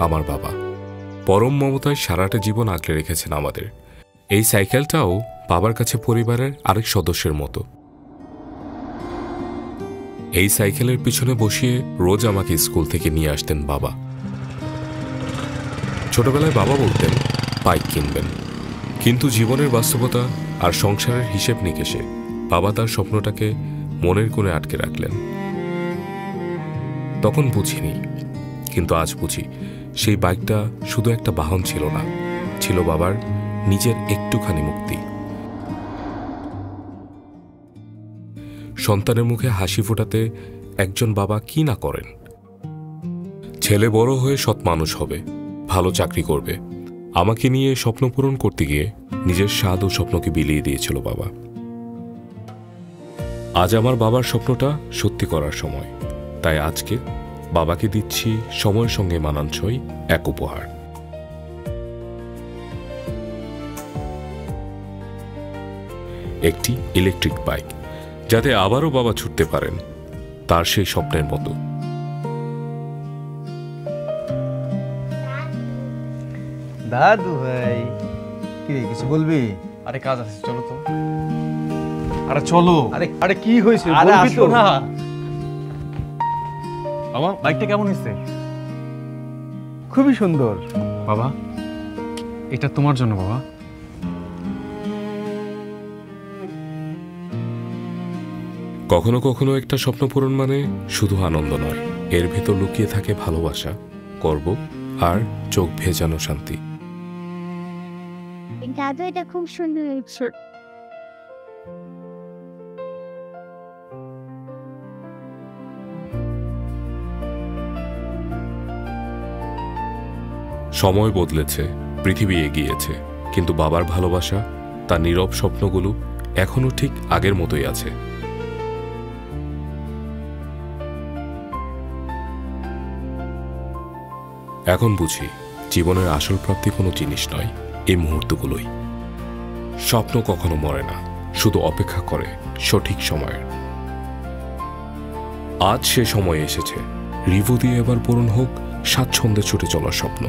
আমার বাবা পরম মমতায় সারাটা জীবন আগলে রেখেছেন আমাদের। এই সাইকেলটাও বাবার কাছে পরিবারের আরেক সদস্যের মতো। এই সাইকেলের পিছনে বসিয়ে রোজ আমাকে স্কুল থেকে নিয়ে আসতেন বাবা। ছোটবেলায় বাবা বলতেন বাইক কিনবেন, কিন্তু জীবনের বাস্তবতা আর সংসারের হিসেব নিকেশে বাবা তার স্বপ্নটাকে মনের কোণে আটকে রাখলেন। তখন বুঝিনি, কিন্তু আজ বুঝি সেই বাইকটা শুধু একটা বাহন ছিল না, ছিল বাবার নিজের একটুখানি মুক্তি। সন্তানের মুখে হাসি ফোটাতে একজন বাবা কি না করেন। ছেলে বড় হয়ে সৎ মানুষ হবে, ভালো চাকরি করবে। আমাকে নিয়ে স্বপ্ন পূরণ করতে গিয়ে নিজের স্বাদ ও স্বপ্নকে বিলিয়ে দিয়েছিল বাবা। আজ আমার বাবার স্বপ্নটা সত্যি করার সময়, তাই আজকে বাবাকে দিচ্ছি সময়ের সঙ্গে মানানসই এক উপহার। একটি ইলেকট্রিক বাইক, যাতে আবারও বাবা ছুটতে পারেন তার সেই স্বপ্নের মতো। দাদু ভাই, কি রে, কিছু বলবি? আরে কাজ আছে, চলো তো। আরে চলো। আরে আরে কি হয়েছে আরে বলবি আসো তো? না। বাবা, বাইকটা কেমন হয়েছে? খুবই সুন্দর বাবা, এটা তোমার জন্য বাবা। কখনো কখনো একটা স্বপ্ন পূরণ মানে শুধু আনন্দ নয়, এর ভেতর লুকিয়ে থাকে ভালোবাসা, গর্ব আর চোখ ভেজানো শান্তি। দাদু, এটা খুব সুন্দর হয়েছে। সময় বদলেছে, পৃথিবী এগিয়েছে, কিন্তু বাবার ভালোবাসা, তার নীরব স্বপ্নগুলো এখনো ঠিক আগের মতোই আছে। এখন বুঝি জীবনের আসল প্রাপ্তি কোনো জিনিস নয়, এই মুহূর্তগুলোই। স্বপ্ন কখনো মরে না, শুধু অপেক্ষা করে সঠিক সময়ের। আজ সে সময় এসেছে, রিভু দিয়ে এবার পূরণ হোক স্বাচ্ছন্দ্যে ছুটে চলার স্বপ্ন।